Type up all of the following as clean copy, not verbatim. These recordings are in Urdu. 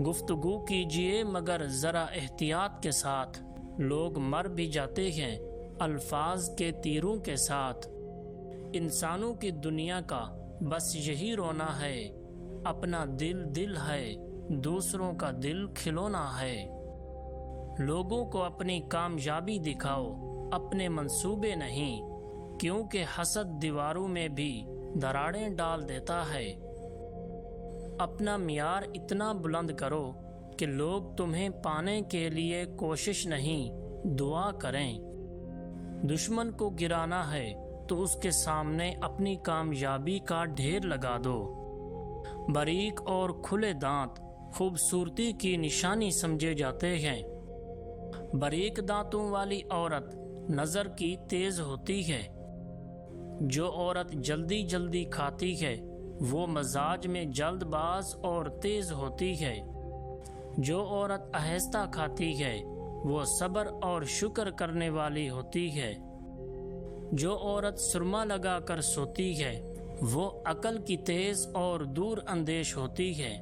گفتگو کیجیے مگر ذرا احتیاط کے ساتھ، لوگ مر بھی جاتے ہیں الفاظ کے تیروں کے ساتھ۔ انسانوں کی دنیا کا بس یہی رونا ہے، اپنا دل دل ہے، دوسروں کا دل کھلونا ہے۔ لوگوں کو اپنی کامیابی دکھاؤ، اپنے منصوبے نہیں، کیونکہ حسد دیواروں میں بھی دراڑیں ڈال دیتا ہے۔ اپنا معیار اتنا بلند کرو کہ لوگ تمہیں پانے کے لیے کوشش نہیں، دعا کریں۔ دشمن کو گرانا ہے تو اس کے سامنے اپنی کامیابی کا ڈھیر لگا دو۔ باریک اور کھلے دانت خوبصورتی کی نشانی سمجھے جاتے ہیں۔ باریک دانتوں والی عورت نظر کی تیز ہوتی ہے۔ جو عورت جلدی جلدی کھاتی ہے وہ مزاج میں جلد باز اور تیز ہوتی ہے۔ جو عورت آہستہ کھاتی ہے وہ صبر اور شکر کرنے والی ہوتی ہے۔ جو عورت سرما لگا کر سوتی ہے وہ عقل کی تیز اور دور اندیش ہوتی ہے۔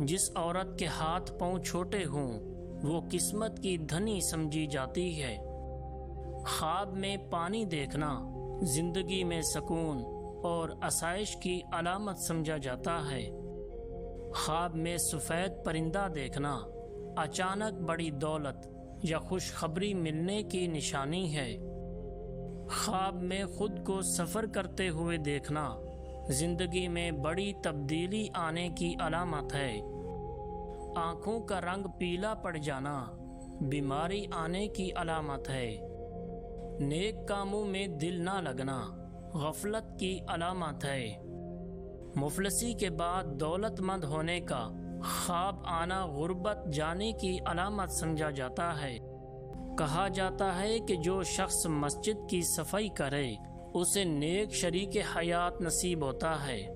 جس عورت کے ہاتھ پاؤں چھوٹے ہوں وہ قسمت کی دھنی سمجھی جاتی ہے۔ خواب میں پانی دیکھنا زندگی میں سکون اور آسائش کی علامت سمجھا جاتا ہے۔ خواب میں سفید پرندہ دیکھنا اچانک بڑی دولت یا خوشخبری ملنے کی نشانی ہے۔ خواب میں خود کو سفر کرتے ہوئے دیکھنا زندگی میں بڑی تبدیلی آنے کی علامت ہے۔ آنکھوں کا رنگ پیلا پڑ جانا بیماری آنے کی علامت ہے۔ نیک کاموں میں دل نہ لگنا غفلت کی علامت ہے۔ مفلسی کے بعد دولت مند ہونے کا خواب آنا غربت جانے کی علامت سمجھا جاتا ہے۔ کہا جاتا ہے کہ جو شخص مسجد کی صفائی کرے اسے نیک شریک حیات نصیب ہوتا ہے۔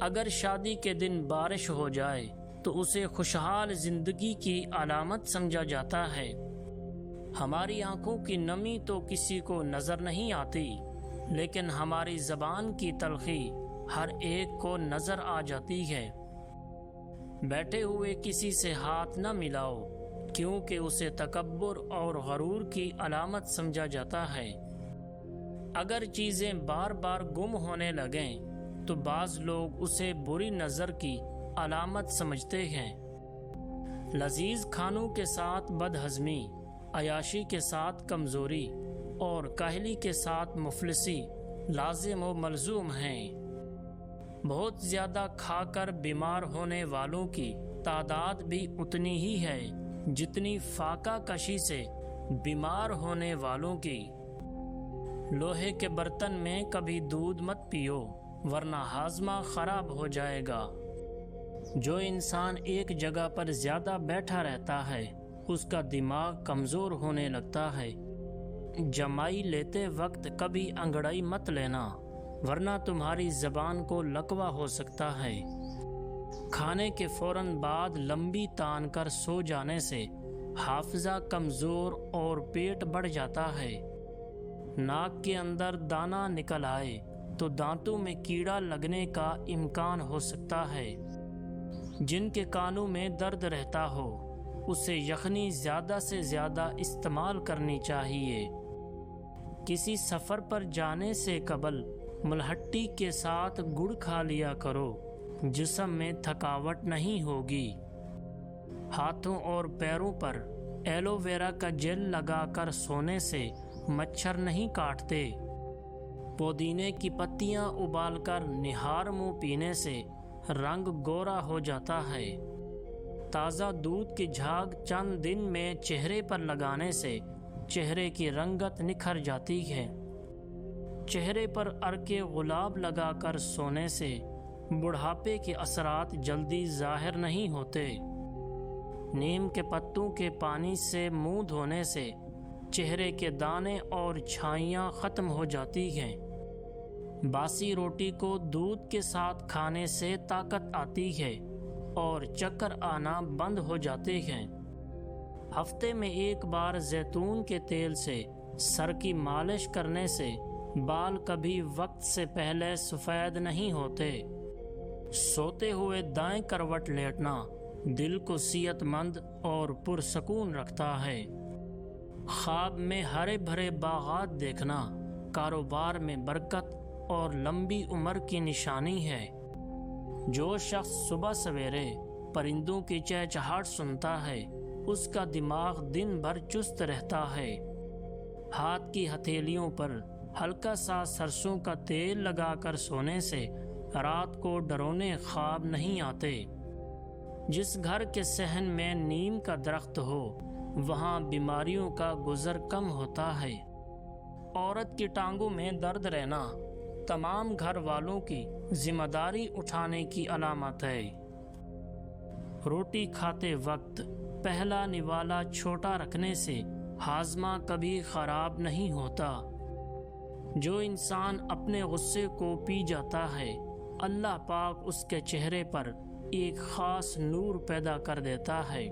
اگر شادی کے دن بارش ہو جائے تو اسے خوشحال زندگی کی علامت سمجھا جاتا ہے۔ ہماری آنکھوں کی نمی تو کسی کو نظر نہیں آتی، لیکن ہماری زبان کی تلخی ہر ایک کو نظر آ جاتی ہے۔ بیٹھے ہوئے کسی سے ہاتھ نہ ملاؤ، کیونکہ اسے تکبر اور غرور کی علامت سمجھا جاتا ہے۔ اگر چیزیں بار بار گم ہونے لگیں تو بعض لوگ اسے بری نظر کی علامت سمجھتے ہیں۔ لذیذ کھانوں کے ساتھ بدہضمی، عیاشی کے ساتھ کمزوری اور کاہلی کے ساتھ مفلسی لازم و ملزوم ہیں۔ بہت زیادہ کھا کر بیمار ہونے والوں کی تعداد بھی اتنی ہی ہے جتنی فاقہ کشی سے بیمار ہونے والوں کی۔ لوہے کے برتن میں کبھی دودھ مت پیو ورنہ ہاضمہ خراب ہو جائے گا۔ جو انسان ایک جگہ پر زیادہ بیٹھا رہتا ہے اس کا دماغ کمزور ہونے لگتا ہے۔ جمائی لیتے وقت کبھی انگڑائی مت لینا ورنہ تمہاری زبان کو لکوہ ہو سکتا ہے۔ کھانے کے فوراً بعد لمبی تان کر سو جانے سے حافظہ کمزور اور پیٹ بڑھ جاتا ہے۔ ناک کے اندر دانہ نکل آئے تو دانتوں میں کیڑا لگنے کا امکان ہو سکتا ہے۔ جن کے کانوں میں درد رہتا ہو اسے یخنی زیادہ سے زیادہ استعمال کرنی چاہیے۔ کسی سفر پر جانے سے قبل ملہٹی کے ساتھ گڑ کھا لیا کرو، جسم میں تھکاوٹ نہیں ہوگی۔ ہاتھوں اور پیروں پر ایلو ویرا کا جیل لگا کر سونے سے مچھر نہیں کاٹتے۔ پودینے کی پتیاں ابال کر نہار منہ پینے سے رنگ گورا ہو جاتا ہے۔ تازہ دودھ کی جھاگ چند دن میں چہرے پر لگانے سے چہرے کی رنگت نکھر جاتی ہے۔ چہرے پر عرق گلاب لگا کر سونے سے بڑھاپے کے اثرات جلدی ظاہر نہیں ہوتے۔ نیم کے پتوں کے پانی سے منہ دھونے سے چہرے کے دانے اور چھائیاں ختم ہو جاتی ہیں۔ باسی روٹی کو دودھ کے ساتھ کھانے سے طاقت آتی ہے اور چکر آنا بند ہو جاتے ہیں۔ ہفتے میں ایک بار زیتون کے تیل سے سر کی مالش کرنے سے بال کبھی وقت سے پہلے سفید نہیں ہوتے۔ سوتے ہوئے دائیں کروٹ لیٹنا دل کو صحت مند اور پرسکون رکھتا ہے۔ خواب میں ہرے بھرے باغات دیکھنا کاروبار میں برکت اور لمبی عمر کی نشانی ہے۔ جو شخص صبح سویرے پرندوں کی چہچہاہٹ سنتا ہے اس کا دماغ دن بھر چست رہتا ہے۔ ہاتھ کی ہتھیلیوں پر ہلکا سا سرسوں کا تیل لگا کر سونے سے رات کو ڈرونے خواب نہیں آتے۔ جس گھر کے صحن میں نیم کا درخت ہو وہاں بیماریوں کا گزر کم ہوتا ہے۔ عورت کی ٹانگوں میں درد رہنا تمام گھر والوں کی ذمہ داری اٹھانے کی علامت ہے۔ روٹی کھاتے وقت پہلا نوالا چھوٹا رکھنے سے ہاضمہ کبھی خراب نہیں ہوتا۔ جو انسان اپنے غصے کو پی جاتا ہے اللہ پاک اس کے چہرے پر ایک خاص نور پیدا کر دیتا ہے۔